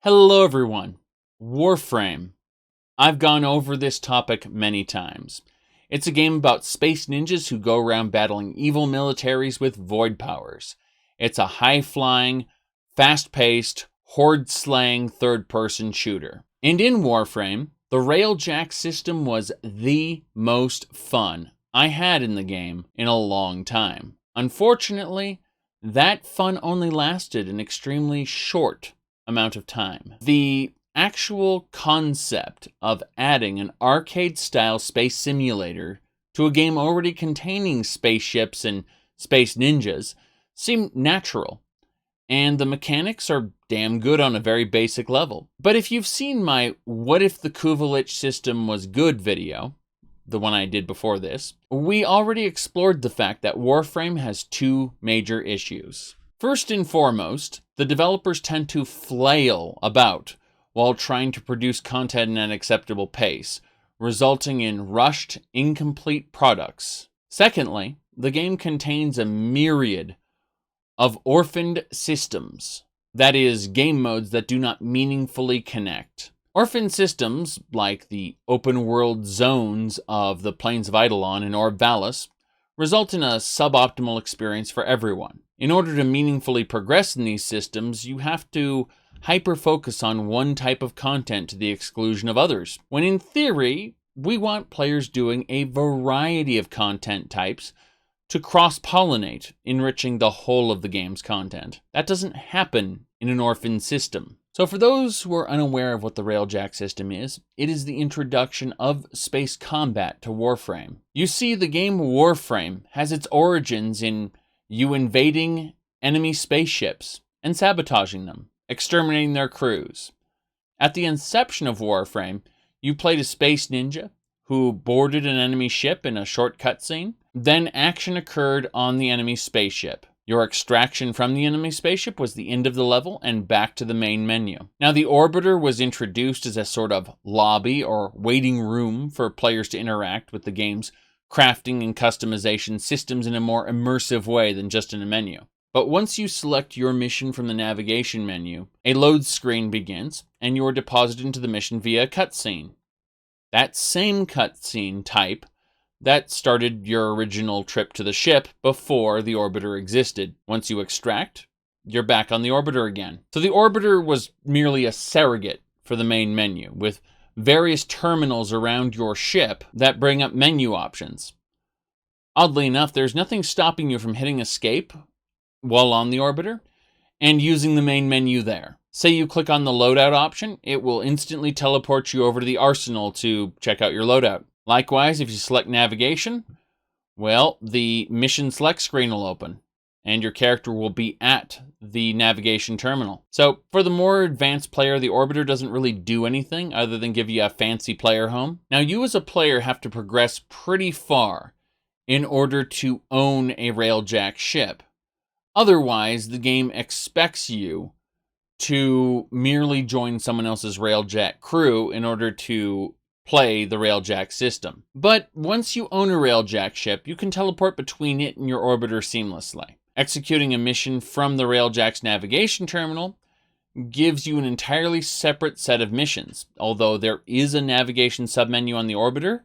Hello everyone. Warframe. I've gone over this topic many times. It's a game about space ninjas who go around battling evil militaries with void powers. It's a high-flying, fast-paced, horde-slaying third-person shooter. And in Warframe, the Railjack system was the most fun I had in the game in a long time. Unfortunately, that fun only lasted an extremely short amount of time. The actual concept of adding an arcade-style space simulator to a game already containing spaceships and space ninjas seemed natural, and the mechanics are damn good on a very basic level. But if you've seen my What If the violates system was good video, the one I did before this, we already explored the fact that Warframe has two major issues. First and foremost, the developers tend to flail about while trying to produce content at an acceptable pace, resulting in rushed, incomplete products. Secondly, the game contains a myriad of orphaned systems, that is, game modes that do not meaningfully connect. Orphaned systems, like the open-world zones of the Plains of Eidolon and Orb Valis, result in a suboptimal experience for everyone. In order to meaningfully progress in these systems, you have to hyper-focus on one type of content to the exclusion of others, when in theory, we want players doing a variety of content types to cross-pollinate, enriching the whole of the game's content. That doesn't happen in an orphan system. So for those who are unaware of what the Railjack system is, it is the introduction of space combat to Warframe. You see, the game Warframe has its origins in you invading enemy spaceships and sabotaging them, exterminating their crews. At the inception of Warframe, you played a space ninja who boarded an enemy ship in a short cutscene. Then action occurred on the enemy spaceship. Your extraction from the enemy spaceship was the end of the level and back to the main menu. Now, the Orbiter was introduced as a sort of lobby or waiting room for players to interact with the game's crafting and customization systems in a more immersive way than just in a menu. But once you select your mission from the navigation menu, a load screen begins, and you are deposited into the mission via a cutscene. That same cutscene type that started your original trip to the ship before the Orbiter existed. Once you extract, you're back on the Orbiter again. So the Orbiter was merely a surrogate for the main menu, with various terminals around your ship that bring up menu options. Oddly enough, there's nothing stopping you from hitting escape while on the Orbiter and using the main menu there. Say you click on the loadout option, it will instantly teleport you over to the arsenal to check out your loadout. Likewise, if you select navigation, well, the mission select screen will open, and your character will be at the navigation terminal. So, for the more advanced player, the Orbiter doesn't really do anything other than give you a fancy player home. Now, you as a player have to progress pretty far in order to own a Railjack ship. Otherwise, the game expects you to merely join someone else's Railjack crew in order to play the Railjack system. But once you own a Railjack ship, you can teleport between it and your Orbiter seamlessly. Executing a mission from the Railjack's navigation terminal gives you an entirely separate set of missions. Although there is a navigation submenu on the Orbiter,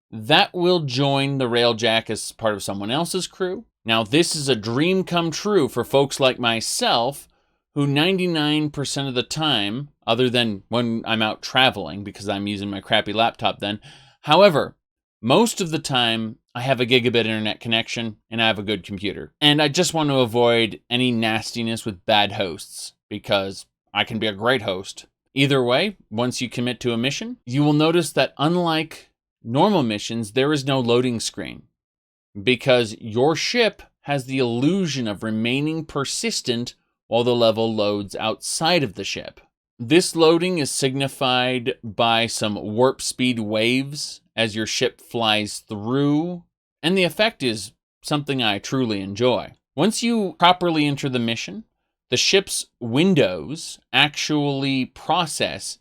that will join the Railjack as part of someone else's crew. Now, this is a dream come true for folks like myself, who 99% of the time, other than when I'm out traveling, because I'm using my crappy laptop then. However, most of the time, I have a gigabit internet connection, and I have a good computer. And I just want to avoid any nastiness with bad hosts, because I can be a great host. Either way, once you commit to a mission, you will notice that unlike normal missions, there is no loading screen, because your ship has the illusion of remaining persistent while the level loads outside of the ship. This loading is signified by some warp speed waves as your ship flies through, and the effect is something I truly enjoy. Once you properly enter the mission, the ship's windows actually process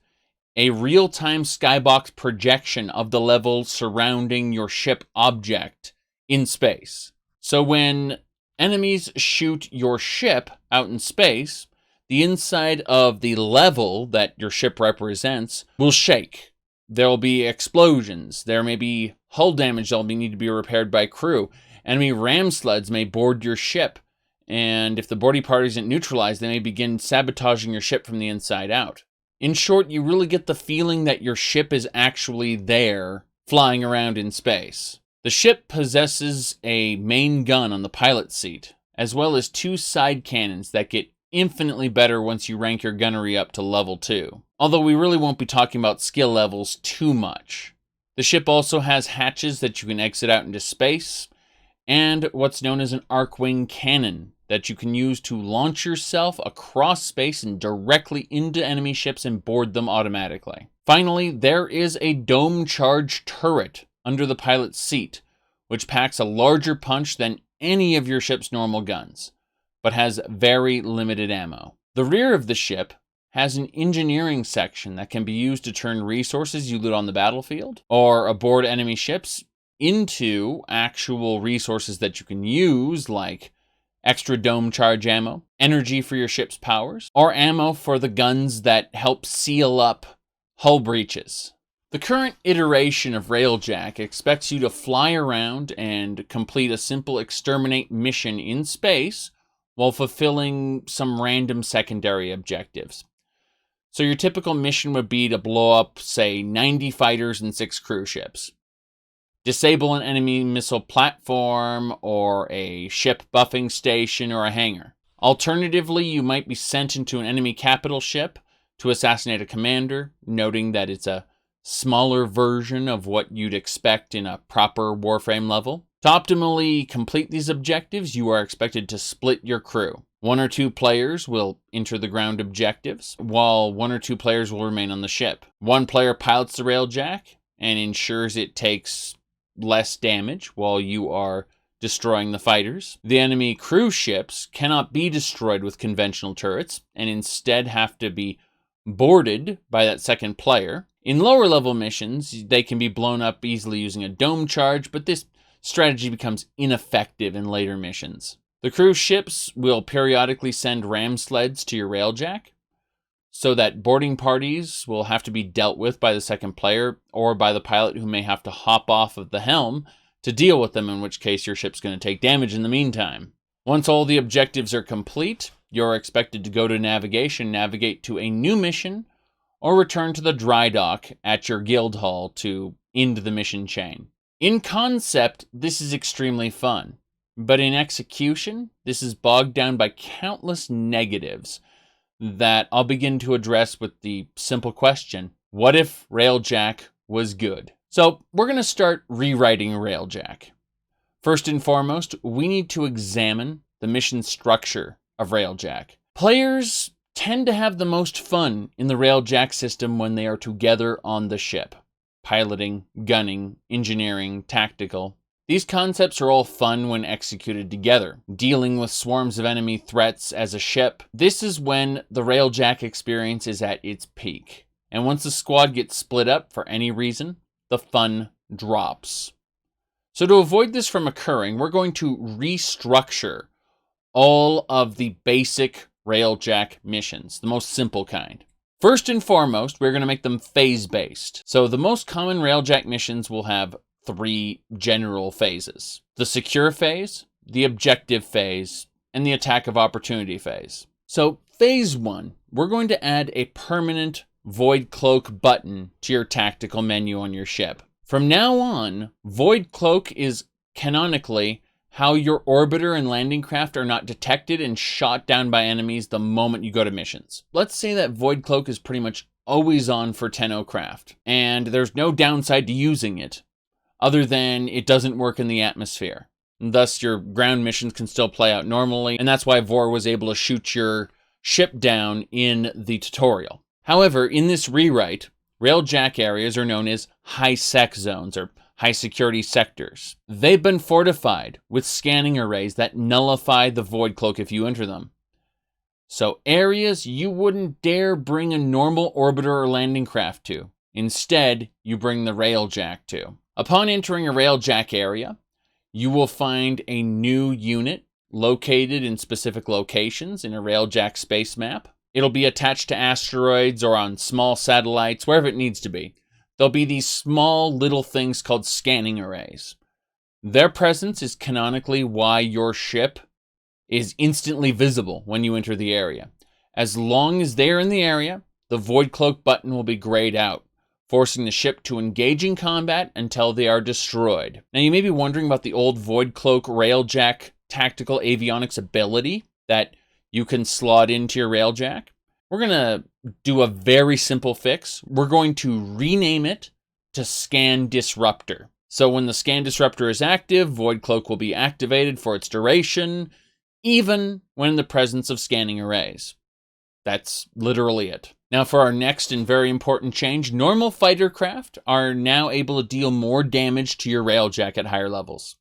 a real-time skybox projection of the level surrounding your ship object in space. So when enemies shoot your ship out in space, the inside of the level that your ship represents will shake. There'll be explosions. There may be hull damage that'll need to be repaired by crew. Enemy ram sleds may board your ship, and if the boarding party isn't neutralized, they may begin sabotaging your ship from the inside out. In short, you really get the feeling that your ship is actually there, flying around in space. The ship possesses a main gun on the pilot seat, as well as 2 side cannons that get infinitely better once you rank your gunnery up to level 2. Although we really won't be talking about skill levels too much. The ship also has hatches that you can exit out into space, and what's known as an arc-wing cannon that you can use to launch yourself across space and directly into enemy ships and board them automatically. Finally, there is a dome charge turret under the pilot's seat, which packs a larger punch than any of your ship's normal guns, but has very limited ammo. The rear of the ship has an engineering section that can be used to turn resources you loot on the battlefield or aboard enemy ships into actual resources that you can use, like extra dome charge ammo, energy for your ship's powers, or ammo for the guns that help seal up hull breaches. The current iteration of Railjack expects you to fly around and complete a simple exterminate mission in space while fulfilling some random secondary objectives. So your typical mission would be to blow up, say, 90 fighters and 6 cruise ships. Disable an enemy missile platform, or a ship buffing station, or a hangar. Alternatively, you might be sent into an enemy capital ship to assassinate a commander, noting that it's a smaller version of what you'd expect in a proper Warframe level. To optimally complete these objectives, you are expected to split your crew. 1 or 2 players will enter the ground objectives, while 1 or 2 players will remain on the ship. 1 player pilots the Railjack and ensures it takes less damage while you are destroying the fighters. The enemy cruise ships cannot be destroyed with conventional turrets, and instead have to be boarded by that second player. In lower level missions, they can be blown up easily using a dome charge, but this strategy becomes ineffective in later missions. The cruise ships will periodically send ram sleds to your Railjack, so that boarding parties will have to be dealt with by the second player or by the pilot, who may have to hop off of the helm to deal with them, in which case your ship's going to take damage in the meantime. Once all the objectives are complete, you're expected to go to navigation, navigate to a new mission, or return to the dry dock at your guild hall to end the mission chain. In concept, this is extremely fun, but in execution, this is bogged down by countless negatives that I'll begin to address with the simple question, what if Railjack was good? So we're going to start rewriting Railjack. First and foremost, we need to examine the mission structure of Railjack. Players tend to have the most fun in the Railjack system when they are together on the ship. Piloting, gunning, engineering, tactical. These concepts are all fun when executed together. Dealing with swarms of enemy threats as a ship. This is when the Railjack experience is at its peak. And once the squad gets split up for any reason, the fun drops. So to avoid this from occurring, we're going to restructure all of the basic Railjack missions, the most simple kind. First and foremost, we're going to make them phase-based. So the most common Railjack missions will have 3 general phases: the secure phase, the objective phase, and the attack of opportunity phase. So phase 1, we're going to add a permanent Void Cloak button to your tactical menu on your ship. From now on, Void Cloak is canonically how your orbiter and landing craft are not detected and shot down by enemies the moment you go to missions. Let's say that Void Cloak is pretty much always on for Tenno craft, and there's no downside to using it, other than it doesn't work in the atmosphere. And thus, your ground missions can still play out normally, and that's why Vor was able to shoot your ship down in the tutorial. However, in this rewrite, Railjack areas are known as high-sec zones, or high-security sectors. They've been fortified with scanning arrays that nullify the Void Cloak if you enter them. So areas you wouldn't dare bring a normal orbiter or landing craft to. Instead, you bring the Railjack to. Upon entering a Railjack area, you will find a new unit located in specific locations in a Railjack space map. It'll be attached to asteroids or on small satellites, wherever it needs to be. There'll be these small little things called scanning arrays. Their presence is canonically why your ship is instantly visible when you enter the area. As long as they're in the area, the Void Cloak button will be grayed out, forcing the ship to engage in combat until they are destroyed. Now, you may be wondering about the old Void Cloak Railjack tactical avionics ability that you can slot into your Railjack. We're going to do a very simple fix. We're going to rename it to Scan Disruptor. So when the Scan Disruptor is active, Void Cloak will be activated for its duration, even when in the presence of scanning arrays. That's literally it. Now for our next and very important change, normal fighter craft are now able to deal more damage to your Railjack at higher levels.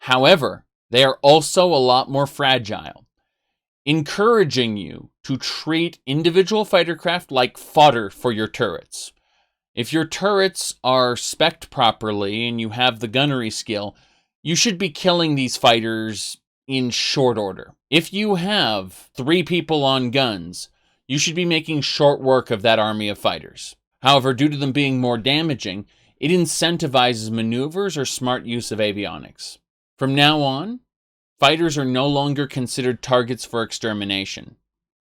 However, they are also a lot more fragile, encouraging you to treat individual fighter craft like fodder for your turrets. If your turrets are spec'd properly and you have the gunnery skill, you should be killing these fighters in short order. If you have 3 people on guns, you should be making short work of that army of fighters. However, due to them being more damaging, it incentivizes maneuvers or smart use of avionics. From now on, fighters are no longer considered targets for extermination.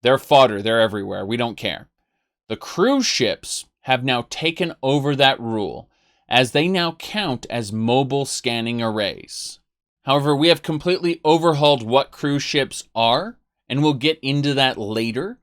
They're fodder, they're everywhere, we don't care. The cruise ships have now taken over that rule, as they now count as mobile scanning arrays. However, we have completely overhauled what cruise ships are, and we'll get into that later.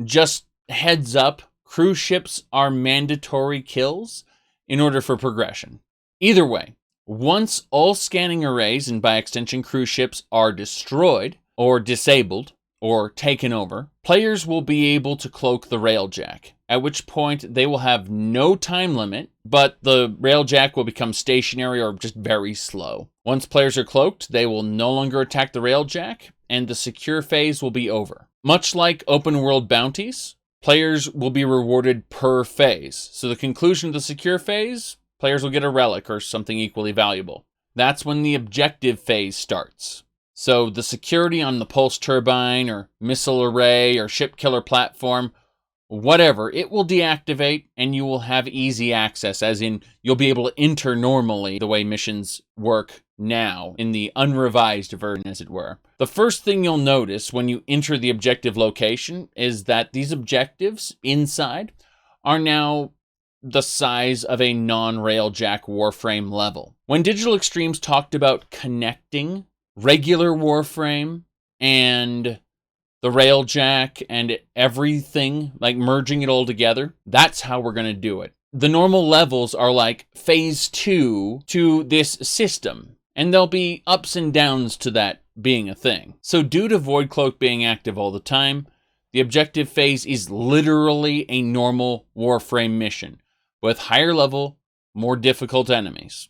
Just heads up, cruise ships are mandatory kills in order for progression. Either way, once all scanning arrays, and by extension cruise ships, are destroyed, or disabled, or taken over, players will be able to cloak the Railjack, at which point they will have no time limit, but the Railjack will become stationary or just very slow. Once players are cloaked, they will no longer attack the Railjack, and the secure phase will be over. Much like open world bounties, players will be rewarded per phase. So the conclusion of the secure phase, players will get a relic or something equally valuable. That's when the objective phase starts. So the security on the pulse turbine or missile array or ship killer platform, whatever, it will deactivate and you will have easy access, as in you'll be able to enter normally the way missions work now in the unrevised version, as it were. The first thing you'll notice when you enter the objective location is that these objectives inside are now the size of a non-Railjack Warframe level. When Digital Extremes talked about connecting regular Warframe and the Railjack and everything, like merging it all together, that's how we're going to do it. The normal levels are like phase 2 to this system, and there'll be ups and downs to that being a thing. So due to Void Cloak being active all the time, the objective phase is literally a normal Warframe mission, with higher level, more difficult enemies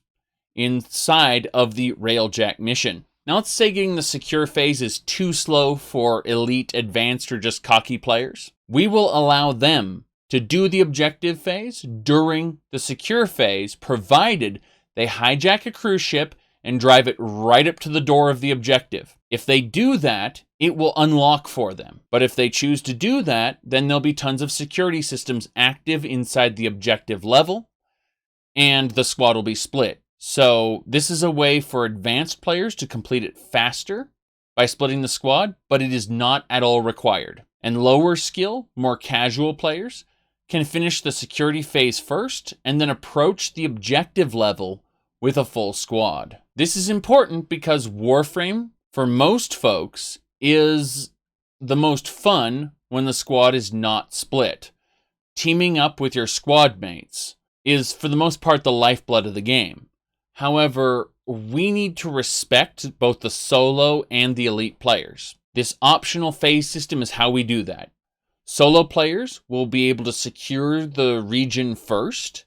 inside of the Railjack mission. Now let's say getting the secure phase is too slow for elite, advanced, or just cocky players. We will allow them to do the objective phase during the secure phase, provided they hijack a cruise ship and drive it right up to the door of the objective. If they do that, it will unlock for them. But if they choose to do that, then there'll be tons of security systems active inside the objective level, and the squad will be split. So this is a way for advanced players to complete it faster by splitting the squad, but it is not at all required. And lower skill, more casual players can finish the security phase first and then approach the objective level with a full squad. This is important because Warframe, for most folks, is the most fun when the squad is not split. Teaming up with your squad mates is, for the most part, the lifeblood of the game. However, we need to respect both the solo and the elite players. This optional phase system is how we do that. Solo players will be able to secure the region first,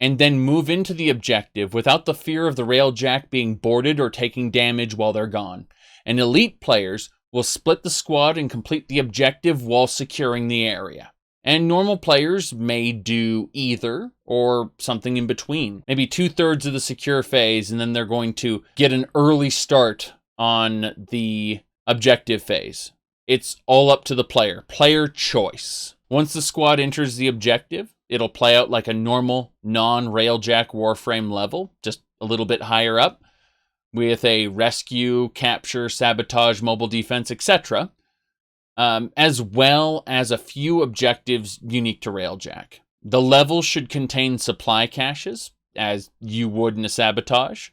and then move into the objective without the fear of the Railjack being boarded or taking damage while they're gone. And elite players will split the squad and complete the objective while securing the area. And normal players may do either or something in between. Maybe 2/3 of the secure phase, and then they're going to get an early start on the objective phase. It's all up to the player. Player choice. Once the squad enters the objective, it'll play out like a normal non-Railjack Warframe level, just a little bit higher up, with a rescue, capture, sabotage, mobile defense, etc., as well as a few objectives unique to Railjack. The level should contain supply caches, as you would in a sabotage,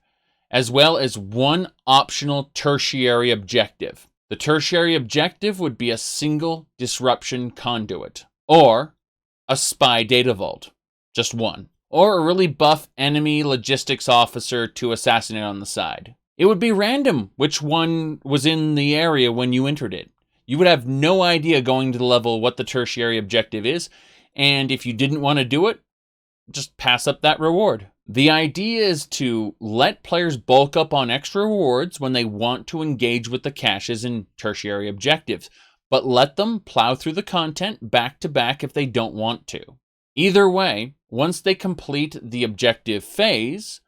as well as one optional tertiary objective. The tertiary objective would be a single disruption conduit, or a spy data vault, just one, or a really buff enemy logistics officer to assassinate on the side. It would be random which one was in the area when you entered it. You would have no idea going to the level what the tertiary objective is, and if you didn't want to do it, just pass up that reward. The idea is to let players bulk up on extra rewards when they want to engage with the caches and tertiary objectives, but let them plow through the content back to back if they don't want to. Either way, once they complete the objective phase,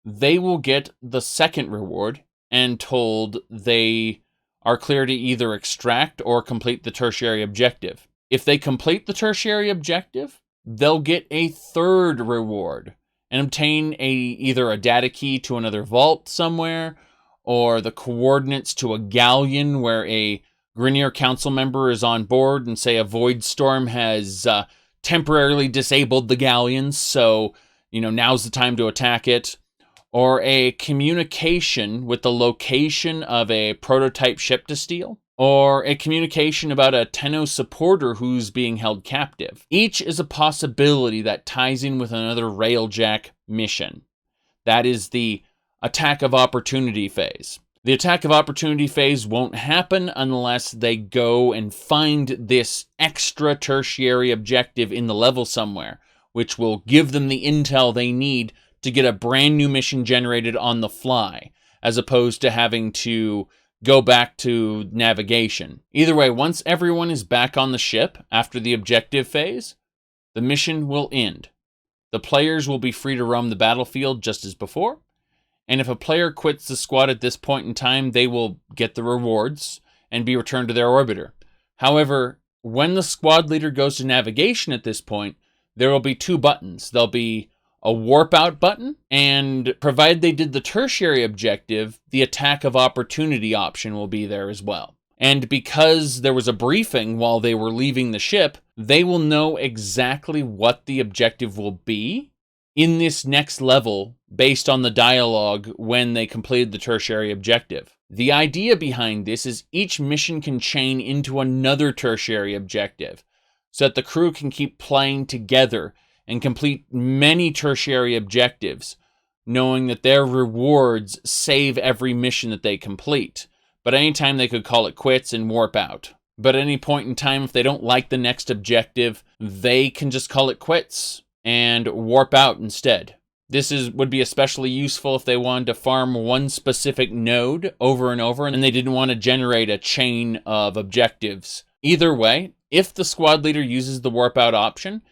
they will get the second reward and told they are clear to either extract or complete the tertiary objective. If they complete the tertiary objective, they'll get a third reward and obtain either a data key to another vault somewhere, or the coordinates to a galleon where a Grineer Council member is on board, and say a void storm has temporarily disabled the galleons, so now's the time to attack it. Or a communication with the location of a prototype ship to steal, or a communication about a Tenno supporter who's being held captive. Each is a possibility that ties in with another Railjack mission. That is the attack of opportunity phase. The attack of opportunity phase won't happen unless they go and find this extra tertiary objective in the level somewhere, which will give them the intel they need to get a brand new mission generated on the fly, as opposed to having to go back to navigation. Either way, once everyone is back on the ship after the objective phase, the mission will end. The players will be free to roam the battlefield just as before, and if a player quits the squad at this point in time, they will get the rewards and be returned to their orbiter. However, when the squad leader goes to navigation at this point, there will be two buttons. There'll be a warp out button, and provided they did the tertiary objective, the attack of opportunity option will be there as well. And because there was a briefing while they were leaving the ship, they will know exactly what the objective will be in this next level based on the dialogue when they completed the tertiary objective. The idea behind this is each mission can chain into another tertiary objective so that the crew can keep playing together and complete many tertiary objectives, knowing that their rewards save every mission that they complete. But anytime they could call it quits and warp out. But at any point in time, if they don't like the next objective, they can just call it quits and warp out instead. This would be especially useful if they wanted to farm one specific node over and over, and they didn't want to generate a chain of objectives. Either way, if the squad leader uses the warp out option,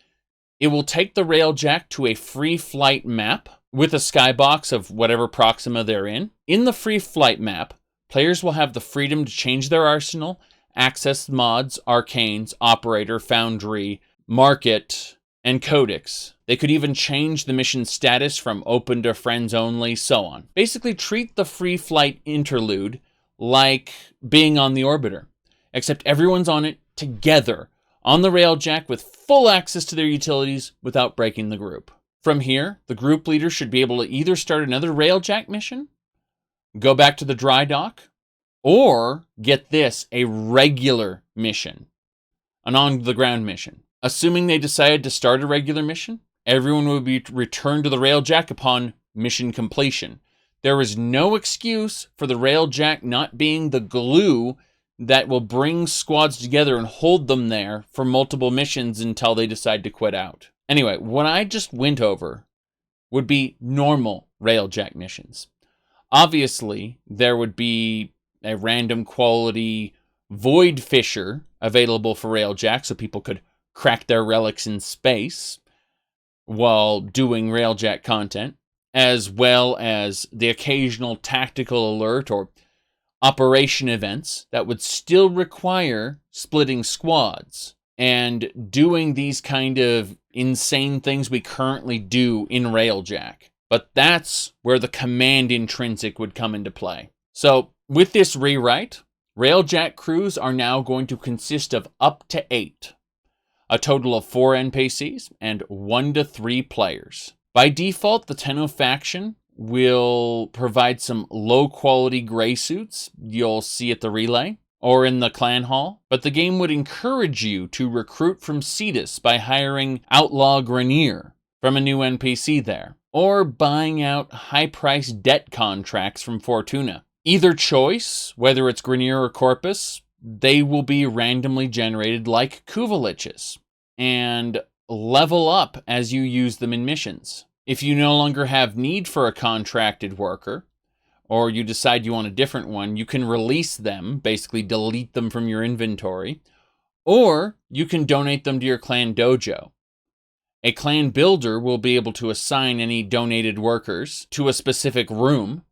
it will take the Railjack to a free flight map with a skybox of whatever Proxima they're in. In the free flight map, players will have the freedom to change their arsenal, access mods, arcanes, operator, foundry, market, and codex. They could even change the mission status from open to friends only, so on. Basically treat the free flight interlude like being on the orbiter, except everyone's on it together, on the Railjack with full access to their utilities without breaking the group. From here, the group leader should be able to either start another Railjack mission, go back to the dry dock, or, get this, a regular mission, an on-the-ground mission. Assuming they decided to start a regular mission, everyone would be returned to the Railjack upon mission completion. There is no excuse for the Railjack not being the glue that will bring squads together and hold them there for multiple missions until they decide to quit out. Anyway, what I just went over would be normal Railjack missions. Obviously, there would be a random quality Void Fisher available for Railjack so people could crack their relics in space while doing Railjack content, as well as the occasional tactical alert or operation events that would still require splitting squads and doing these kind of insane things we currently do in Railjack. But that's where the command intrinsic would come into play. So with this rewrite, Railjack crews are now going to consist of up to 8, a total of 4 NPCs and 1 to 3 players. By default, the Tenno faction will provide some low-quality gray suits you'll see at the relay or in the clan hall, but the game would encourage you to recruit from Cetus by hiring Outlaw Grenier from a new NPC there, or buying out high-priced debt contracts from Fortuna. Either choice, whether it's Grenier or Corpus, they will be randomly generated like Kuvaliches and level up as you use them in missions. If you no longer have need for a contracted worker, or you decide you want a different one, you can release them, basically delete them from your inventory, or you can donate them to your clan dojo. A clan builder will be able to assign any donated workers to a specific room,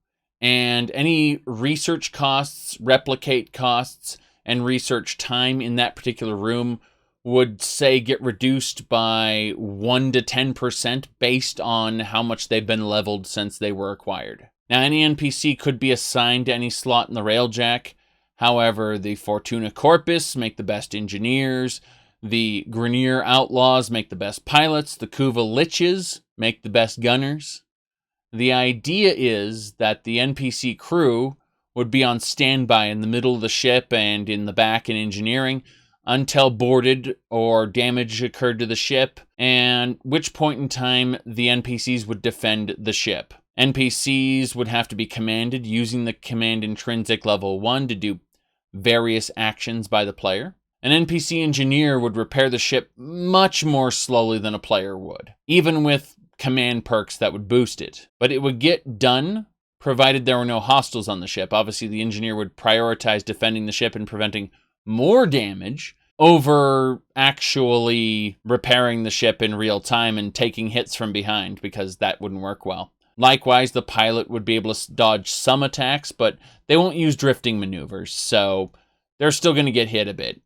and any research costs, replicate costs, and research time in that particular room would, say, get reduced by 1 to 10% based on how much they've been leveled since they were acquired. Now, any NPC could be assigned to any slot in the Railjack. However, the Fortuna Corpus make the best engineers, the Grenier Outlaws make the best pilots, the Kuvaliches make the best gunners. The idea is that the NPC crew would be on standby in the middle of the ship and in the back in engineering until boarded or damage occurred to the ship, and which point in time the NPCs would defend the ship. NPCs would have to be commanded using the command intrinsic level 1 to do various actions by the player. An NPC engineer would repair the ship much more slowly than a player would, even with command perks that would boost it. But it would get done provided there were no hostiles on the ship. Obviously, the engineer would prioritize defending the ship and preventing more damage over actually repairing the ship in real time and taking hits from behind, because that wouldn't work well. Likewise, the pilot would be able to dodge some attacks, but they won't use drifting maneuvers, so they're still going to get hit a bit.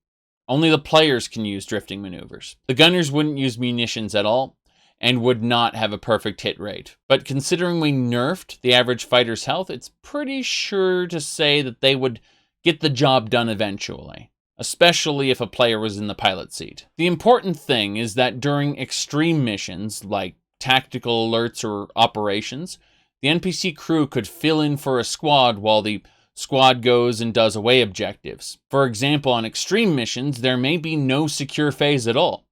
Only the players can use drifting maneuvers. The gunners wouldn't use munitions at all and would not have a perfect hit rate. But considering we nerfed the average fighter's health, it's pretty sure to say that they would get the job done eventually, especially if a player was in the pilot seat. The important thing is that during extreme missions, like tactical alerts or operations, the NPC crew could fill in for a squad while the squad goes and does away objectives. For example, on extreme missions, there may be no secure phase at all.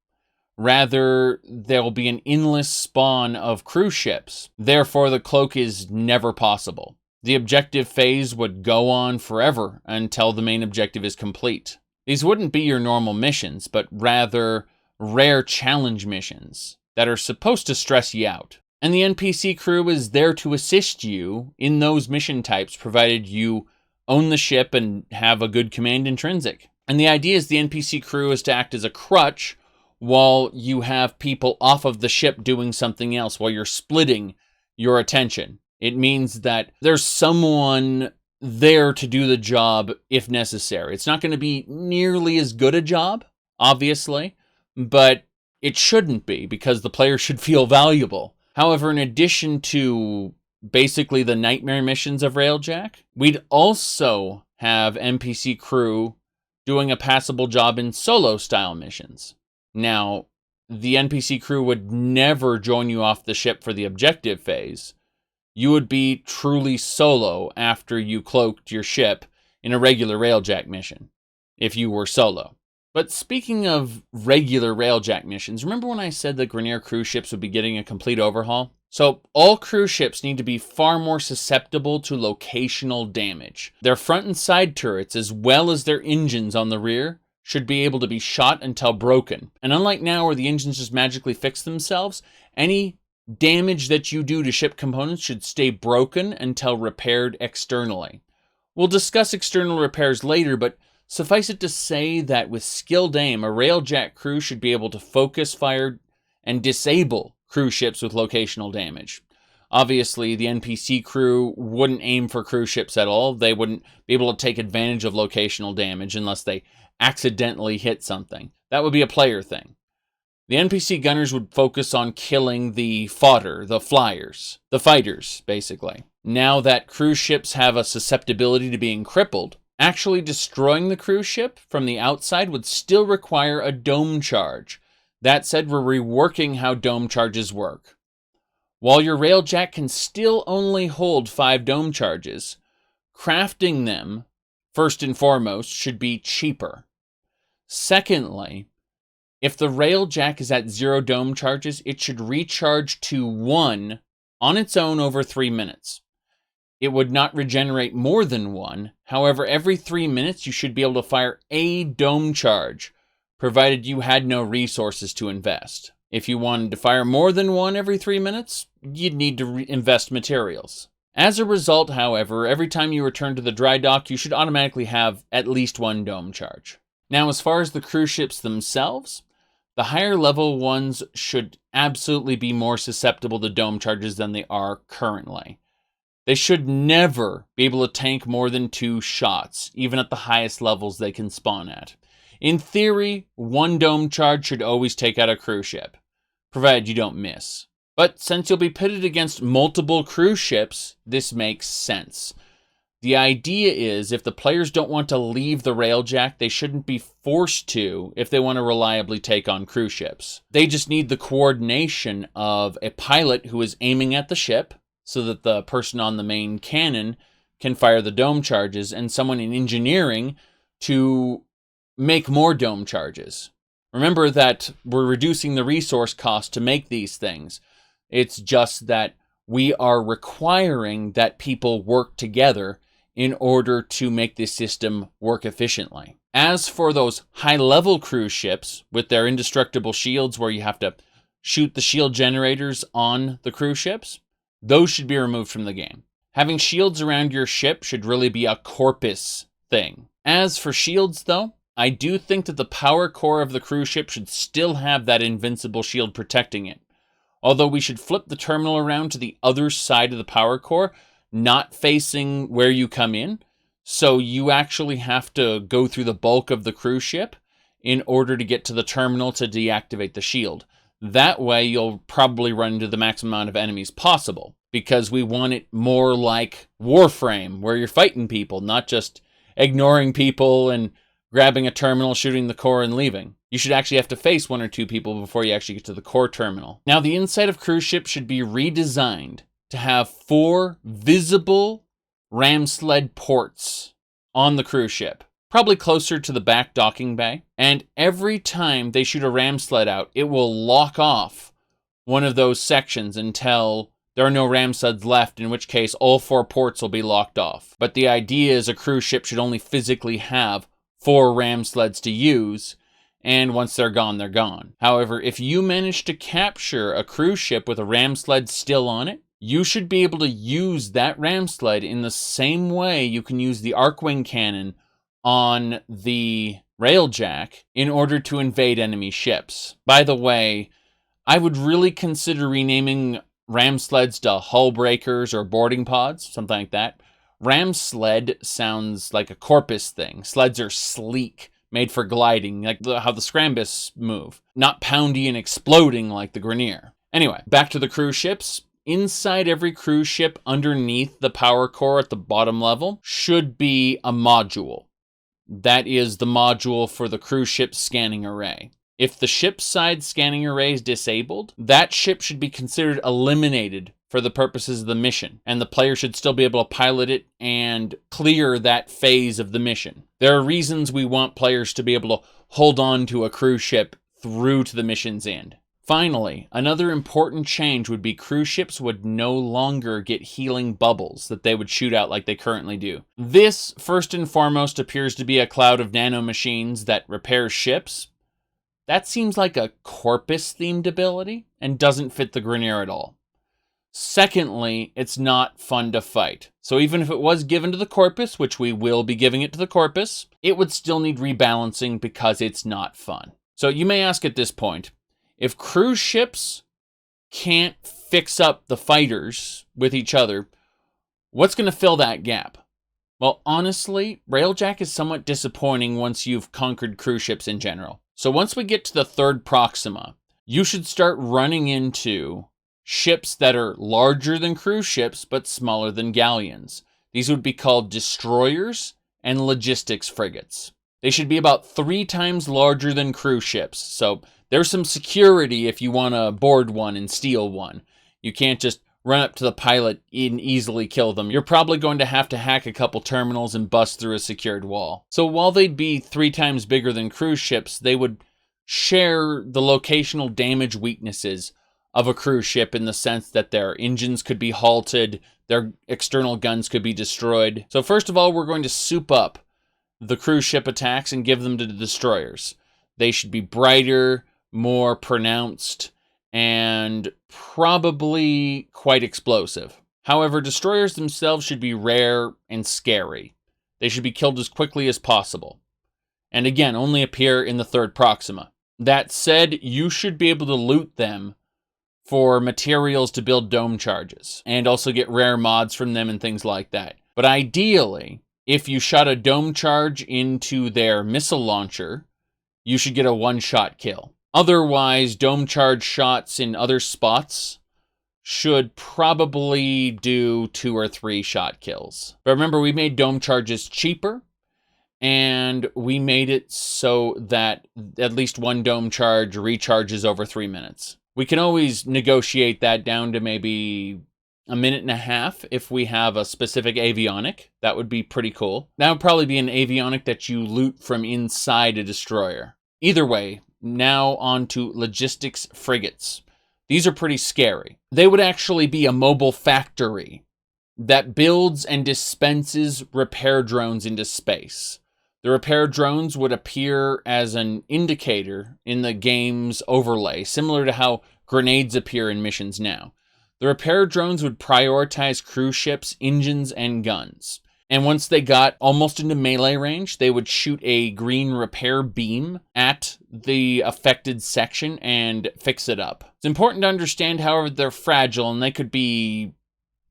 Rather, there will be an endless spawn of cruise ships. Therefore, the cloak is never possible. The objective phase would go on forever until the main objective is complete. These wouldn't be your normal missions, but rather rare challenge missions that are supposed to stress you out. And the NPC crew is there to assist you in those mission types, provided you own the ship and have a good command intrinsic. And the idea is the NPC crew is to act as a crutch while you have people off of the ship doing something else, while you're splitting your attention. It means that there's someone there to do the job if necessary. It's not going to be nearly as good a job, obviously, but it shouldn't be, because the player should feel valuable. However, in addition to basically the nightmare missions of Railjack, we'd also have NPC crew doing a passable job in solo-style missions. Now, the NPC crew would never join you off the ship for the objective phase. You would be truly solo after you cloaked your ship in a regular Railjack mission, if you were solo. But speaking of regular Railjack missions, remember when I said that Grenier cruise ships would be getting a complete overhaul? So all cruise ships need to be far more susceptible to locational damage. Their front and side turrets, as well as their engines on the rear, should be able to be shot until broken. And unlike now where the engines just magically fix themselves, any damage that you do to ship components should stay broken until repaired externally. We'll discuss external repairs later, but suffice it to say that with skilled aim, a Railjack crew should be able to focus fire and disable cruise ships with locational damage. Obviously, the NPC crew wouldn't aim for cruise ships at all. They wouldn't be able to take advantage of locational damage unless they accidentally hit something. That would be a player thing. The NPC gunners would focus on killing the fodder, the flyers, the fighters, basically. Now that cruise ships have a susceptibility to being crippled, actually destroying the cruise ship from the outside would still require a dome charge. That said, we're reworking how dome charges work. While your Railjack can still only hold 5 dome charges, crafting them, first and foremost, should be cheaper. Secondly, if the Railjack is at 0 dome charges, it should recharge to 1 on its own over 3 minutes. It would not regenerate more than 1. However, every 3 minutes you should be able to fire a dome charge, provided you had no resources to invest. If you wanted to fire more than 1 every 3 minutes, you'd need to invest materials. As a result, however, every time you return to the dry dock, you should automatically have at least 1 dome charge. Now, as far as the cruise ships themselves, the higher level ones should absolutely be more susceptible to dome charges than they are currently. They should never be able to tank more than 2 shots, even at the highest levels they can spawn at. In theory, 1 dome charge should always take out a cruise ship, provided you don't miss. But since you'll be pitted against multiple cruise ships, this makes sense. The idea is, if the players don't want to leave the Railjack, they shouldn't be forced to if they want to reliably take on cruise ships. They just need the coordination of a pilot who is aiming at the ship, so that the person on the main cannon can fire the dome charges, and someone in engineering to make more dome charges. Remember that we're reducing the resource cost to make these things. It's just that we are requiring that people work together in order to make this system work efficiently. As for those high-level cruise ships with their indestructible shields where you have to shoot the shield generators on the cruise ships, those should be removed from the game. Having shields around your ship should really be a corpus thing. As for shields, though, I do think that the power core of the cruise ship should still have that invincible shield protecting it. Although we should flip the terminal around to the other side of the power core, not facing where you come in, so you actually have to go through the bulk of the cruise ship in order to get to the terminal to deactivate the shield. That way, you'll probably run into the maximum amount of enemies possible, because we want it more like Warframe, where you're fighting people, not just ignoring people and grabbing a terminal, shooting the core, and leaving. You should actually have to face 1 or 2 people before you actually get to the core terminal. Now, the inside of cruise ships should be redesigned to have 4 visible ram sled ports on the cruise ship, probably closer to the back docking bay. And every time they shoot a ram sled out, it will lock off one of those sections until there are no ram sleds left, in which case all 4 ports will be locked off. But the idea is a cruise ship should only physically have 4 ram sleds to use, and once they're gone, they're gone. However, if you manage to capture a cruise ship with a ram sled still on it, you should be able to use that ram sled in the same way you can use the Arcwing cannon on the Railjack in order to invade enemy ships. By the way, I would really consider renaming ram sleds to hull breakers or boarding pods, something like that. Ram sled sounds like a corpus thing. Sleds are sleek, made for gliding, like how the Scrambus move. Not poundy and exploding like the Grenier. Anyway, back to the cruise ships. Inside every cruise ship, underneath the power core at the bottom level, should be a module. That is the module for the cruise ship scanning array. If the ship's side scanning array is disabled, that ship should be considered eliminated for the purposes of the mission, and the player should still be able to pilot it and clear that phase of the mission. There are reasons we want players to be able to hold on to a cruise ship through to the mission's end. Finally, another important change would be cruise ships would no longer get healing bubbles that they would shoot out like they currently do. This, first and foremost, appears to be a cloud of nanomachines that repairs ships. That seems like a corpus-themed ability and doesn't fit the Grenier at all. Secondly, it's not fun to fight. So even if it was given to the corpus, which we will be giving it to the corpus, it would still need rebalancing because it's not fun. So you may ask at this point, if cruise ships can't fix up the fighters with each other, what's going to fill that gap? Well, honestly, Railjack is somewhat disappointing once you've conquered cruise ships in general. So once we get to the third Proxima, you should start running into ships that are larger than cruise ships, but smaller than galleons. These would be called destroyers and logistics frigates. They should be about 3 times larger than cruise ships, so there's some security if you want to board one and steal one. You can't just run up to the pilot and easily kill them. You're probably going to have to hack a couple terminals and bust through a secured wall. So while they'd be 3 times bigger than cruise ships, they would share the locational damage weaknesses of a cruise ship in the sense that their engines could be halted, their external guns could be destroyed. So first of all, we're going to soup up the cruise ship attacks and give them to the destroyers. They should be brighter, more pronounced, and probably quite explosive. However, destroyers themselves should be rare and scary. They should be killed as quickly as possible. And again, only appear in the third Proxima. That said, you should be able to loot them for materials to build dome charges, and also get rare mods from them and things like that. But ideally, if you shot a dome charge into their missile launcher, you should get a one-shot kill. Otherwise, dome charge shots in other spots should probably do 2 or 3 shot kills. But remember, we made dome charges cheaper, and we made it so that at least one dome charge recharges over 3 minutes. We can always negotiate that down to maybe a minute and a half if we have a specific avionic. That would be pretty cool. That would probably be an avionic that you loot from inside a destroyer. Either way, now on to logistics frigates. These are pretty scary. They would actually be a mobile factory that builds and dispenses repair drones into space. The repair drones would appear as an indicator in the game's overlay, similar to how grenades appear in missions now. The repair drones would prioritize cruise ships, engines, and guns. And once they got almost into melee range, they would shoot a green repair beam at the affected section and fix it up. It's important to understand, however, they're fragile and they could be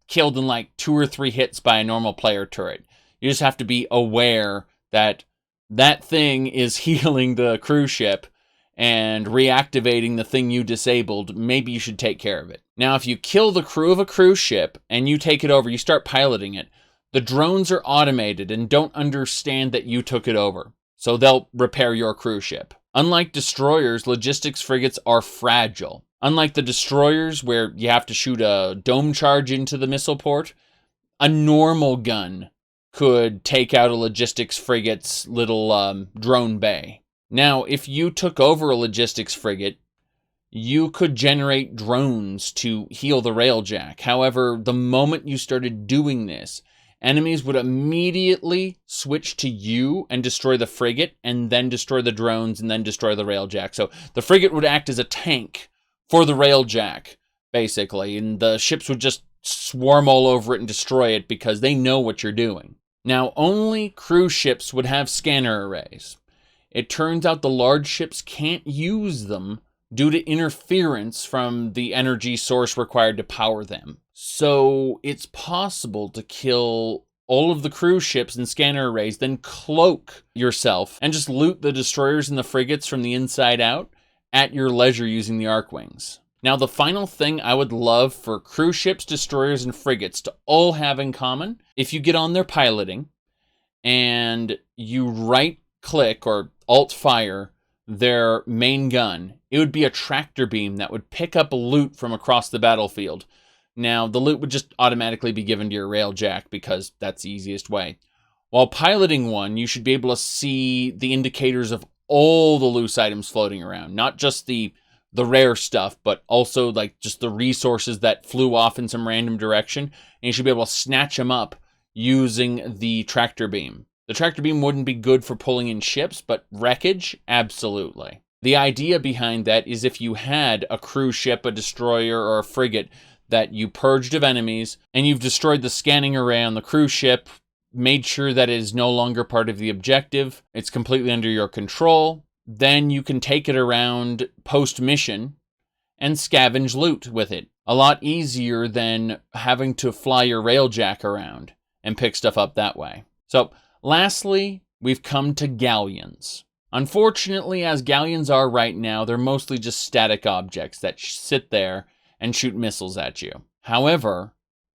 killed in like 2 or 3 hits by a normal player turret. You just have to be aware that that thing is healing the cruise ship and reactivating the thing you disabled. Maybe you should take care of it. Now, if you kill the crew of a cruise ship and you take it over, you start piloting it, the drones are automated and don't understand that you took it over, so they'll repair your cruise ship. Unlike destroyers, logistics frigates are fragile. Unlike the destroyers, where you have to shoot a dome charge into the missile port, a normal gun could take out a logistics frigate's little drone bay. Now, if you took over a logistics frigate, you could generate drones to heal the Railjack. However, the moment you started doing this, enemies would immediately switch to you and destroy the frigate, and then destroy the drones, and then destroy the Railjack. So the frigate would act as a tank for the Railjack, basically, and the ships would just swarm all over it and destroy it because they know what you're doing. Now, only cruise ships would have scanner arrays. It turns out the large ships can't use them due to interference from the energy source required to power them. So it's possible to kill all of the cruise ships and scanner arrays, then cloak yourself and just loot the destroyers and the frigates from the inside out at your leisure using the arc wings. Now, the final thing I would love for cruise ships, destroyers, and frigates to all have in common, if you get on their piloting and you right-click or alt-fire their main gun, it would be a tractor beam that would pick up loot from across the battlefield. Now, the loot would just automatically be given to your Railjack because that's the easiest way. While piloting one, you should be able to see the indicators of all the loose items floating around, not just the rare stuff, but also like just the resources that flew off in some random direction, and you should be able to snatch them up using the tractor beam. The tractor beam wouldn't be good for pulling in ships, but wreckage, absolutely. The idea behind that is if you had a cruise ship, a destroyer, or a frigate that you purged of enemies, and you've destroyed the scanning array on the cruise ship, made sure that it is no longer part of the objective, it's completely under your control, then you can take it around post-mission and scavenge loot with it. A lot easier than having to fly your Railjack around and pick stuff up that way. So, lastly, we've come to galleons. Unfortunately, as galleons are right now, they're mostly just static objects that sit there and shoot missiles at you. However,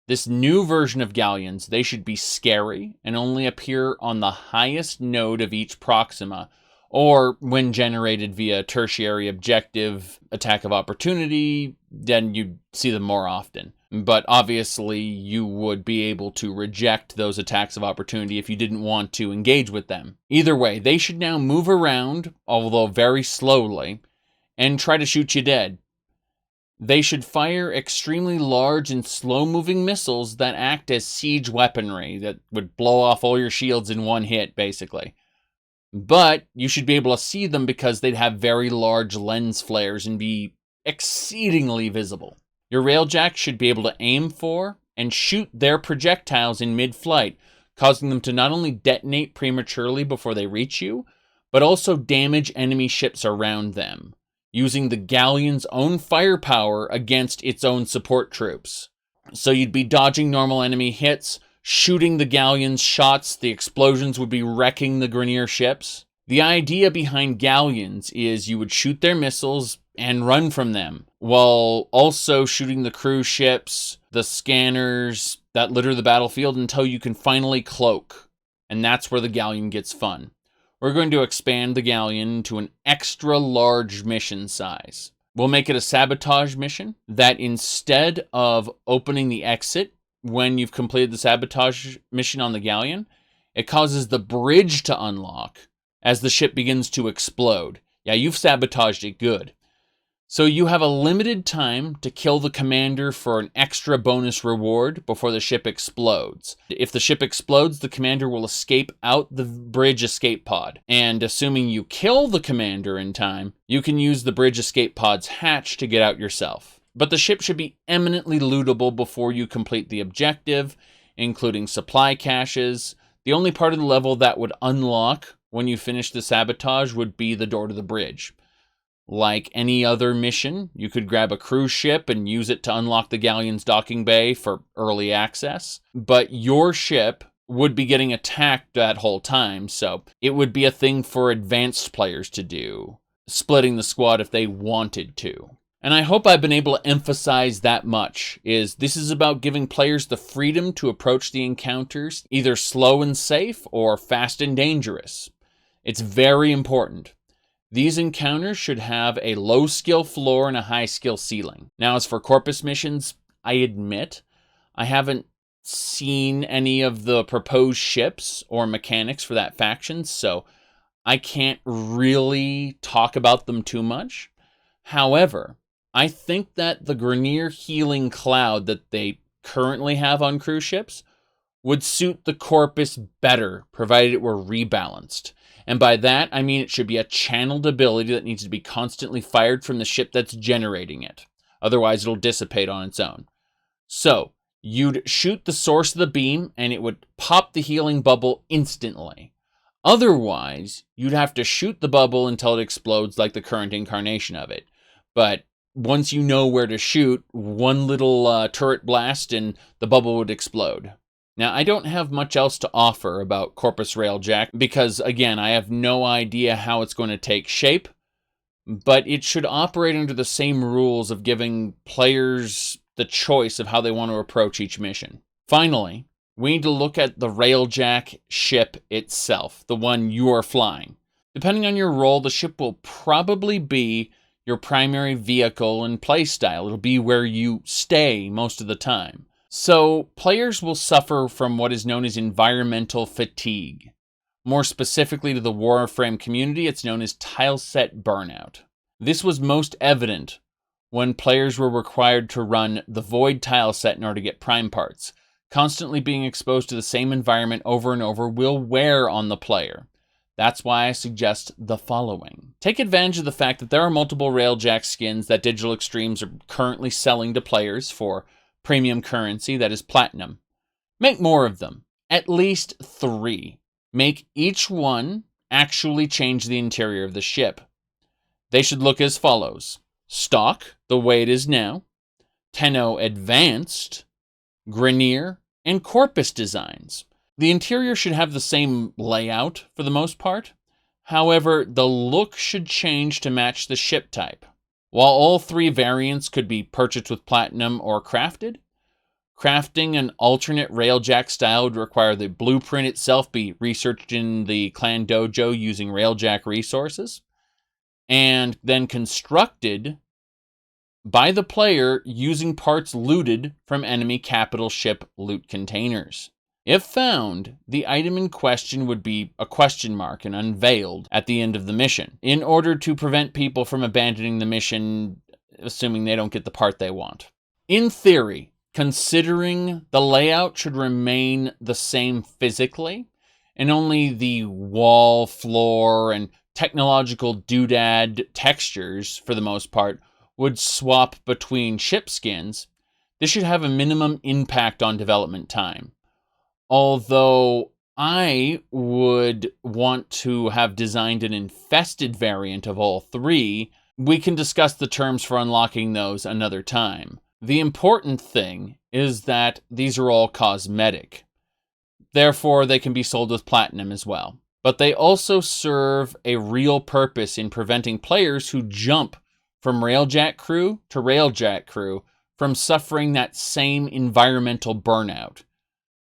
this new version of galleons, they should be scary and only appear on the highest node of each Proxima, or when generated via tertiary objective attack of opportunity, then you'd see them more often. But obviously, you would be able to reject those attacks of opportunity if you didn't want to engage with them. Either way, they should now move around, although very slowly, and try to shoot you dead. They should fire extremely large and slow-moving missiles that act as siege weaponry that would blow off all your shields in one hit, basically. But you should be able to see them because they'd have very large lens flares and be exceedingly visible. Your Railjack should be able to aim for and shoot their projectiles in mid-flight, causing them to not only detonate prematurely before they reach you, but also damage enemy ships around them, using the galleon's own firepower against its own support troops. So you'd be dodging normal enemy hits, shooting the galleon's shots, the explosions would be wrecking the Grineer ships. The idea behind galleons is you would shoot their missiles and run from them, while also shooting the cruise ships, the scanners that litter the battlefield until you can finally cloak. And that's where the galleon gets fun. We're going to expand the galleon to an extra large mission size. We'll make it a sabotage mission that instead of opening the exit when you've completed the sabotage mission on the galleon, it causes the bridge to unlock as the ship begins to explode. Yeah, you've sabotaged it good. So you have a limited time to kill the commander for an extra bonus reward before the ship explodes. If the ship explodes, the commander will escape out the bridge escape pod. And assuming you kill the commander in time, you can use the bridge escape pod's hatch to get out yourself. But the ship should be eminently lootable before you complete the objective, including supply caches. The only part of the level that would unlock when you finish the sabotage would be the door to the bridge. Like any other mission, you could grab a cruise ship and use it to unlock the galleon's docking bay for early access. But your ship would be getting attacked that whole time, so it would be a thing for advanced players to do, splitting the squad if they wanted to. And I hope I've been able to emphasize that much, is this is about giving players the freedom to approach the encounters either slow and safe or fast and dangerous. It's very important. These encounters should have a low skill floor and a high skill ceiling. Now, as for Corpus missions, I admit I haven't seen any of the proposed ships or mechanics for that faction, so I can't really talk about them too much. However, I think that the Grineer healing cloud that they currently have on cruise ships would suit the Corpus better, provided it were rebalanced. And by that, I mean it should be a channeled ability that needs to be constantly fired from the ship that's generating it. Otherwise, it'll dissipate on its own. So, you'd shoot the source of the beam, and it would pop the healing bubble instantly. Otherwise, you'd have to shoot the bubble until it explodes like the current incarnation of it. But once you know where to shoot, one little turret blast and the bubble would explode. Now, I don't have much else to offer about Corpus Railjack because, again, I have no idea how it's going to take shape, but it should operate under the same rules of giving players the choice of how they want to approach each mission. Finally, we need to look at the Railjack ship itself, the one you are flying. Depending on your role, the ship will probably be your primary vehicle and playstyle. It'll be where you stay most of the time. So, players will suffer from what is known as environmental fatigue. More specifically to the Warframe community, it's known as Tileset Burnout. This was most evident when players were required to run the Void tileset in order to get prime parts. Constantly being exposed to the same environment over and over will wear on the player. That's why I suggest the following. Take advantage of the fact that there are multiple Railjack skins that Digital Extremes are currently selling to players for premium currency, that is platinum. Make more of them. At least 3. Make each one actually change the interior of the ship. They should look as follows. Stock, the way it is now, Tenno Advanced, Grineer, and Corpus designs. The interior should have the same layout for the most part. However, the look should change to match the ship type. While all three variants could be purchased with Platinum or crafted, crafting an alternate Railjack style would require the blueprint itself be researched in the clan dojo using Railjack resources, and then constructed by the player using parts looted from enemy capital ship loot containers. If found, the item in question would be a question mark and unveiled at the end of the mission, in order to prevent people from abandoning the mission, assuming they don't get the part they want. In theory, considering the layout should remain the same physically, and only the wall, floor, and technological doodad textures, for the most part, would swap between ship skins, this should have a minimum impact on development time. Although I would want to have designed an infested variant of all three, we can discuss the terms for unlocking those another time. The important thing is that these are all cosmetic. Therefore, they can be sold with Platinum as well. But they also serve a real purpose in preventing players who jump from Railjack crew to Railjack crew from suffering that same environmental burnout,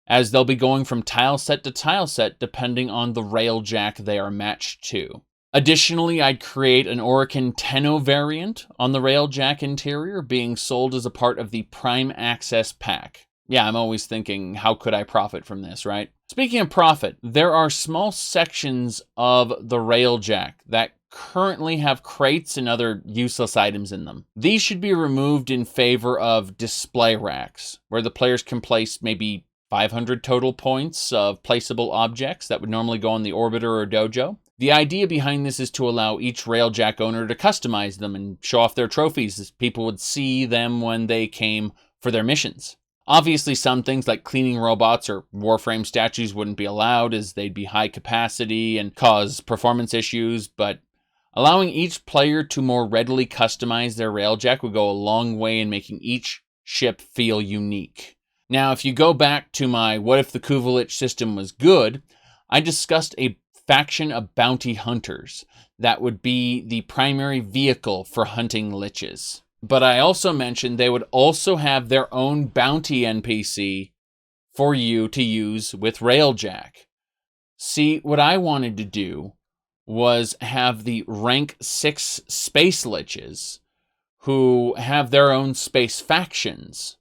as they'll be going from tileset to tileset depending on the Railjack they are matched to. Additionally, I'd create an Arcane Tenno variant on the Railjack interior being sold as a part of the Prime Access pack. Yeah, I'm always thinking, how could I profit from this, right? Speaking of profit, there are small sections of the Railjack that currently have crates and other useless items in them. These should be removed in favor of display racks, where the players can place maybe 500 total points of placeable objects that would normally go on the Orbiter or Dojo. The idea behind this is to allow each Railjack owner to customize them and show off their trophies, as people would see them when they came for their missions. Obviously, some things like cleaning robots or Warframe statues wouldn't be allowed, as they'd be high capacity and cause performance issues, but allowing each player to more readily customize their Railjack would go a long way in making each ship feel unique. Now, if you go back to my What If the Kuvalich system was good, I discussed a faction of bounty hunters that would be the primary vehicle for hunting liches. But I also mentioned they would also have their own bounty NPC for you to use with Railjack. See, what I wanted to do was have the rank 6 space liches who have their own space factions.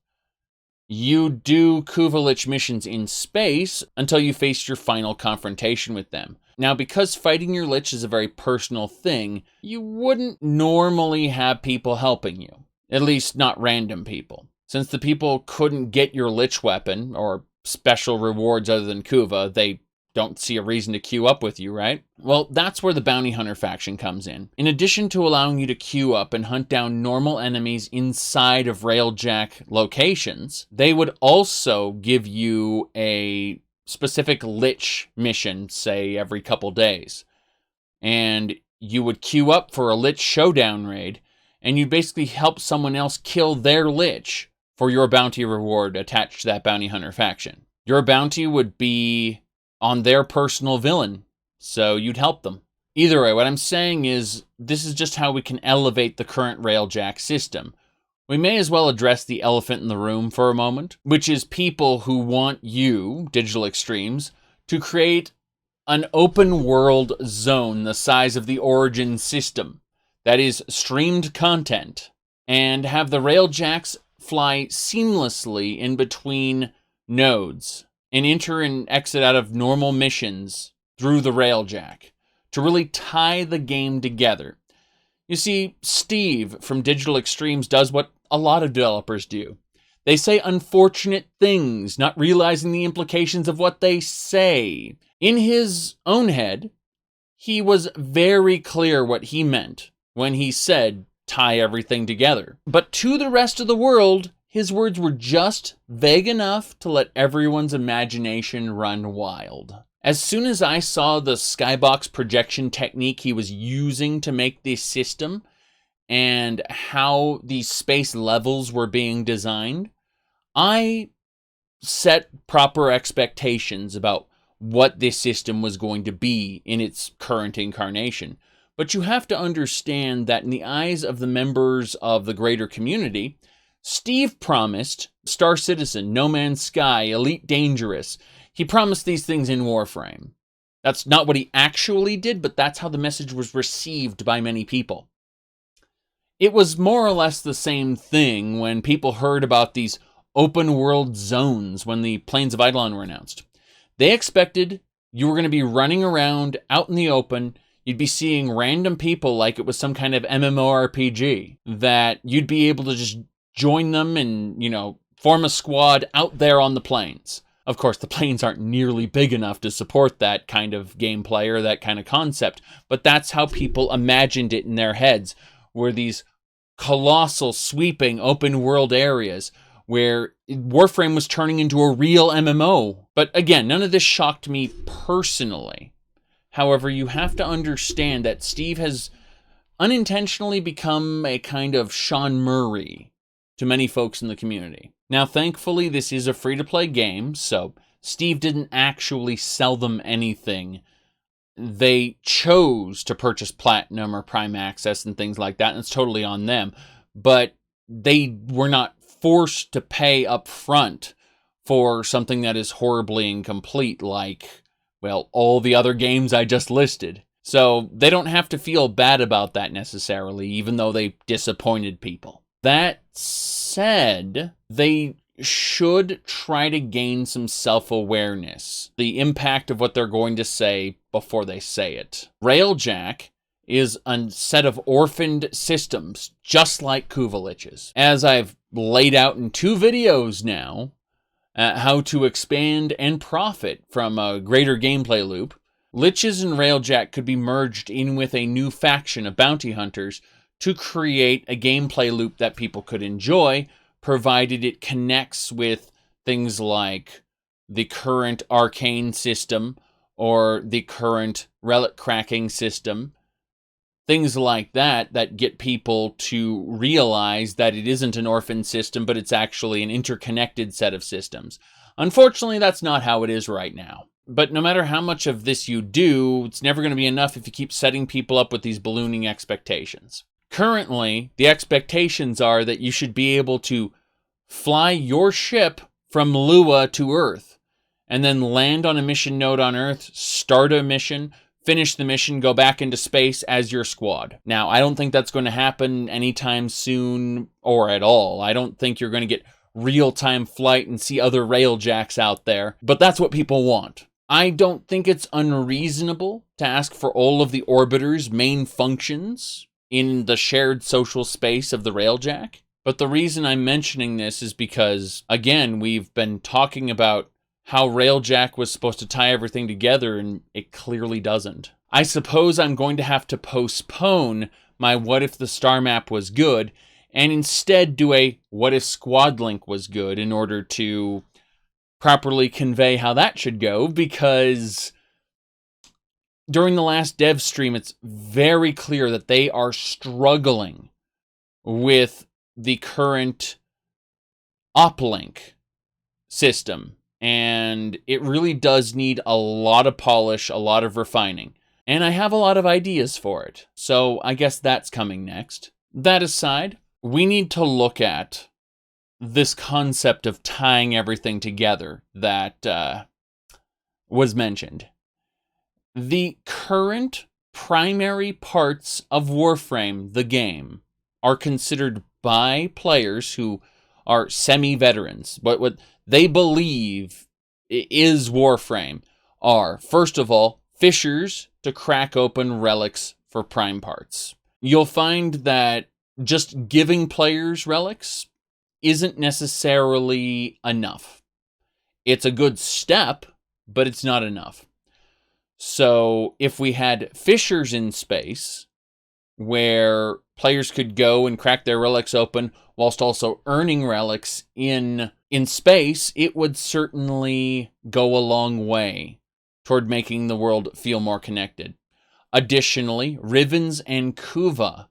You do Kuvalich missions in space until you face your final confrontation with them. Now, because fighting your lich is a very personal thing, you wouldn't normally have people helping you. At least not random people. Since the people couldn't get your lich weapon or special rewards other than Kuva, they don't see a reason to queue up with you, right? Well, that's where the Bounty Hunter faction comes in. In addition to allowing you to queue up and hunt down normal enemies inside of Railjack locations, they would also give you a specific Lich mission, say, every couple days. And you would queue up for a Lich showdown raid, and you'd basically help someone else kill their Lich for your bounty reward attached to that Bounty Hunter faction. Your bounty would be on their personal villain, so you'd help them. Either way, what I'm saying is, this is just how we can elevate the current Railjack system. We may as well address the elephant in the room for a moment, which is people who want you, Digital Extremes, to create an open world zone the size of the Origin system, that is streamed content, and have the Railjacks fly seamlessly in between nodes, and enter and exit out of normal missions through the Railjack to really tie the game together. You see, Steve from Digital Extremes does what a lot of developers do. They say unfortunate things, not realizing the implications of what they say. In his own head, he was very clear what he meant when he said, tie everything together. But to the rest of the world, his words were just vague enough to let everyone's imagination run wild. As soon as I saw the skybox projection technique he was using to make this system, and how these space levels were being designed, I set proper expectations about what this system was going to be in its current incarnation. But you have to understand that in the eyes of the members of the greater community, Steve promised Star Citizen, No Man's Sky, Elite Dangerous. He promised these things in Warframe. That's not what he actually did, but that's how the message was received by many people. It was more or less the same thing when people heard about these open world zones when the Plains of Eidolon were announced. They expected you were going to be running around out in the open. You'd be seeing random people like it was some kind of MMORPG, that you'd be able to just join them and, form a squad out there on the plains. Of course, the plains aren't nearly big enough to support that kind of gameplay or that kind of concept, but that's how people imagined it in their heads, were these colossal, sweeping, open world areas where Warframe was turning into a real MMO. But again, none of this shocked me personally. However, you have to understand that Steve has unintentionally become a kind of Sean Murray to many folks in the community. Now, thankfully, this is a free-to-play game, so Steve didn't actually sell them anything. They chose to purchase Platinum or Prime Access and things like that, and it's totally on them. But they were not forced to pay up front for something that is horribly incomplete, like, well, all the other games I just listed. So they don't have to feel bad about that necessarily, even though they disappointed people. That said, they should try to gain some self-awareness, the impact of what they're going to say before they say it. Railjack is a set of orphaned systems, just like Kuvalich's. As I've laid out in 2 videos now, how to expand and profit from a greater gameplay loop, Liches and Railjack could be merged in with a new faction of bounty hunters to create a gameplay loop that people could enjoy, provided it connects with things like the current Arcane system or the current relic cracking system. Things like that get people to realize that it isn't an orphan system, but it's actually an interconnected set of systems. Unfortunately, that's not how it is right now. But no matter how much of this you do, it's never going to be enough if you keep setting people up with these ballooning expectations. Currently, the expectations are that you should be able to fly your ship from Lua to Earth, and then land on a mission node on Earth, start a mission, finish the mission, go back into space as your squad. Now, I don't think that's going to happen anytime soon or at all. I don't think you're going to get real-time flight and see other Railjacks out there, but that's what people want. I don't think it's unreasonable to ask for all of the Orbiter's main functions in the shared social space of the Railjack. But the reason I'm mentioning this is because, again, we've been talking about how Railjack was supposed to tie everything together, and it clearly doesn't. I suppose I'm going to have to postpone my What If the Star Map Was Good, and instead do a What If Squad Link Was Good in order to properly convey how that should go, because during the last dev stream, it's very clear that they are struggling with the current uplink system. And it really does need a lot of polish, a lot of refining. And I have a lot of ideas for it. So I guess that's coming next. That aside, we need to look at this concept of tying everything together that was mentioned. The current primary parts of Warframe, the game, are considered by players who are semi-veterans. What they believe is Warframe are, first of all, fissures to crack open relics for prime parts. You'll find that just giving players relics isn't necessarily enough. It's a good step, but it's not enough. So if we had fissures in space where players could go and crack their relics open whilst also earning relics in space, it would certainly go a long way toward making the world feel more connected. Additionally, Rivens and Kuva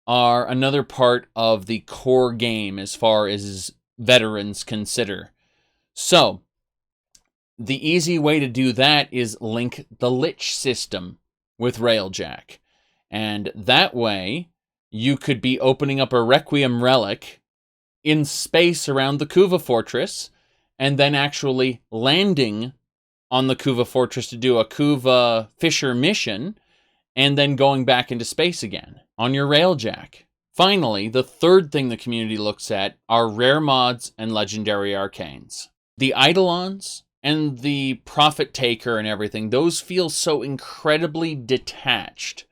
are another part of the core game as far as veterans consider. So, the easy way to do that is link the Lich system with Railjack. And that way, you could be opening up a Requiem relic in space around the Kuva Fortress, and then actually landing on the Kuva Fortress to do a Kuva Fisher mission, and then going back into space again on your Railjack. Finally, the third thing the community looks at are rare mods and legendary arcanes. The Eidolons and the Prophet Taker and everything, those feel so incredibly detached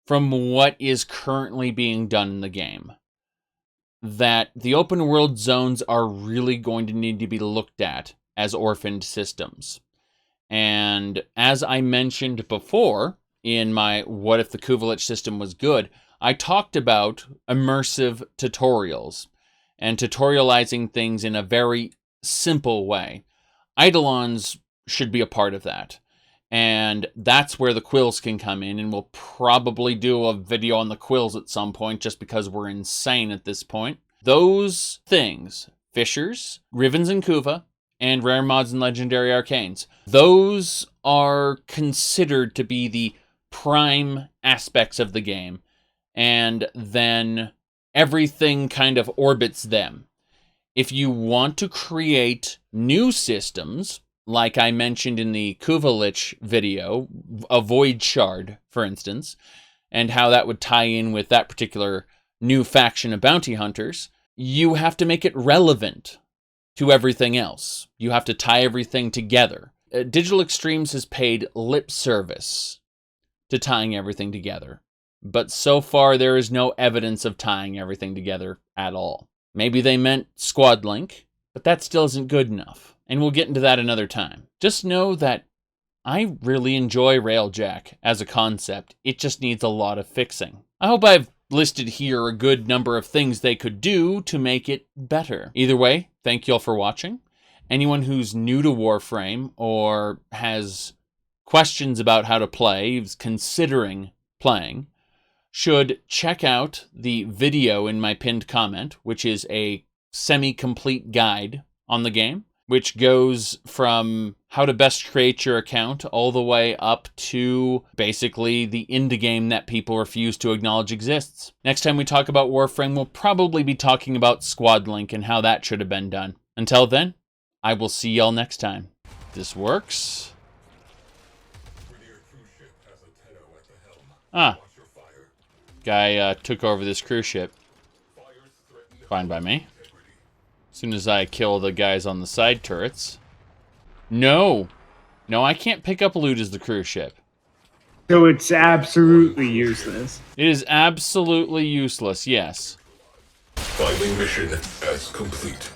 from what is currently being done in the game that the open world zones are really going to need to be looked at as orphaned systems. And as I mentioned before in my What If the Kuva Lich system was good, I talked about immersive tutorials and tutorializing things in a very simple way. Eidolons should be a part of that. And that's where the quills can come in, and we'll probably do a video on the quills at some point just because we're insane at this point. Those things, Fishers, Rivens and Kuva, and rare mods and legendary arcanes, those are considered to be the prime aspects of the game, and then everything kind of orbits them. If you want to create new systems, like I mentioned in the Kuva Lich video, a Void Shard, for instance, and how that would tie in with that particular new faction of bounty hunters, you have to make it relevant to everything else. You have to tie everything together. Digital Extremes has paid lip service to tying everything together, but so far there is no evidence of tying everything together at all. Maybe they meant Squad Link, but that still isn't good enough. And we'll get into that another time. Just know that I really enjoy Railjack as a concept. It just needs a lot of fixing. I hope I've listed here a good number of things they could do to make it better. Either way, thank you all for watching. Anyone who's new to Warframe or has questions about how to play, is considering playing, should check out the video in my pinned comment, which is a semi-complete guide on the game, which goes from how to best create your account all the way up to basically the indie game that people refuse to acknowledge exists. Next time we talk about Warframe, we'll probably be talking about Squad Link and how that should have been done. Until then, I will see y'all next time. This works. Guy took over this cruise ship. Fine by me. As soon as I kill the guys on the side turrets. No! No, I can't pick up loot as the cruise ship. So it's absolutely useless. It is absolutely useless, yes. Filing mission as complete.